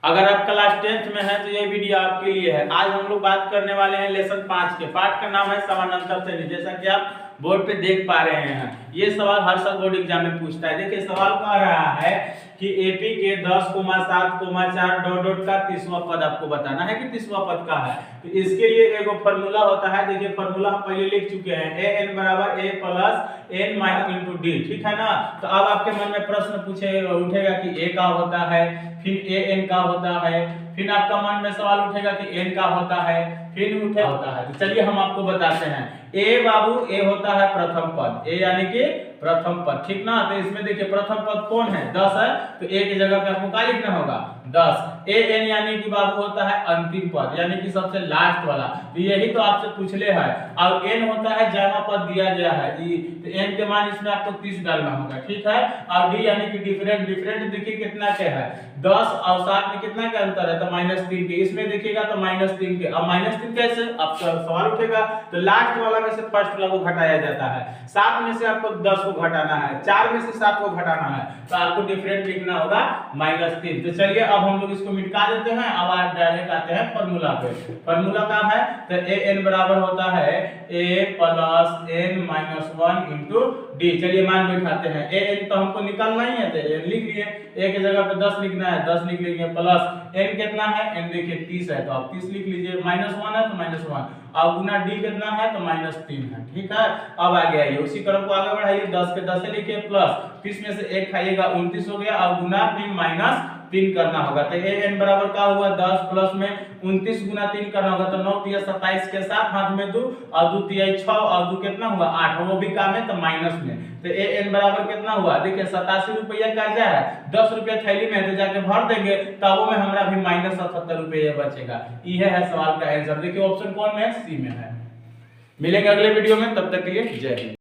अगर आप class 10th में हैं तो ये वीडियो आपके लिए है। आज हम लोग बात करने वाले हैं लेसन 5 के। पाठ का नाम है समानांतर श्रेणी। जैसा कि आप बोर्ड पे देख पा रहे हैं, ये सवाल हर साल बोर्ड एग्जाम में पूछता है। देखिए सवाल कह रहा है कि एपी के 10,7,4 डॉट डॉट का 30वां पद आपको बताना है कि 30वां पद का है। तो इसके लिए एगो फार्मूला होता है। देखिए फार्मूला हम पहले लिख चुके हैं, an बराबर a plus n minus into D, ठीक है ना। तो अब आपके मन में प्रश्न उठेगा कि a का होता है, फिर an का होता है, फिर आपका मन में सवाल उठेगा कि n का होता है, फिर होता है। तो चलिए हम आपको बताते हैं। a बाबू a होता है प्रथम पद, a यानी कि प्रथम पद, ठीक ना। तो इसमें देखिए प्रथम पद कौन है, 10 है, तो a की जगह पे आपको क्या लिखना होगा, 10। an यानी कि बाबू होता है अंतिम पद, यानी कि सबसे लास्ट वाला। तो यही तो आपसे पूछले है। और n होता है जमा पद दिया गया है, तो n के मान इसमें आपको 30 डालना होगा, ठीक है। और d यानी कि डिफरेंट देखिए कितना के है, 10 और 7 में कितना का अंतर है, तो -3 के। इसमें देखिएगा तो -3 के। अब -3 कैसे, आपका सवाल उठेगा। तो लास्ट वाला में से फर्स्ट वाला को घटाया जाता है। 7 में से आपको 10 को घटाना है, 4 में से 7 को घटाना है, तो आपको डिफरेंट लिखना होगा -3। तो चलिए अब हम लोग इसको मिटा देते हैं। अब आज डायरेक्ट आते हैं फार्मूला पे। फार्मूला क्या है, तो an बराबर होता है a plus n minus 1 into D. चलिए मान बैठाते हैं। an तो हमको निकालना ही है, तो n लिख लिए। a की जगह पे 10 लिखना है, 10 लिख लेंगे, प्लस n कितना है, n देखिए 30 है, तो आप 30 लिख लीजिए। -1 है तो -1, और गुना d कितना है, तो -3 है, ठीक है। अब आ गया ये, उसी क्रम को आगे बढ़ाइए। 10 के 10 लिखिए, प्लस 30 में से 1 खाइएगा, 29 हो गया, और गुना फिर -3 करना होगा। तो an बराबर क्या हुआ, 10 प्लस में 29 गुना 3 करना होगा, तो 9 तिया 27 के साथ हाथ में 2 और 2 तिया 6 और 2 कितना हुआ 8, वो भी काम है तो माइनस में। तो an बराबर कितना हुआ, देखिए 87 रुपया कर्जा है, 10 रुपया थैली में तो जाके भर देंगे, तब में हमारा भी -77 रुपया बचेगा। यह है सवाल का आंसर। देखिए ऑप्शन कौन में है, सी में है। मिलेंगे अगले वीडियो में, तब तक के लिए जय हिंद।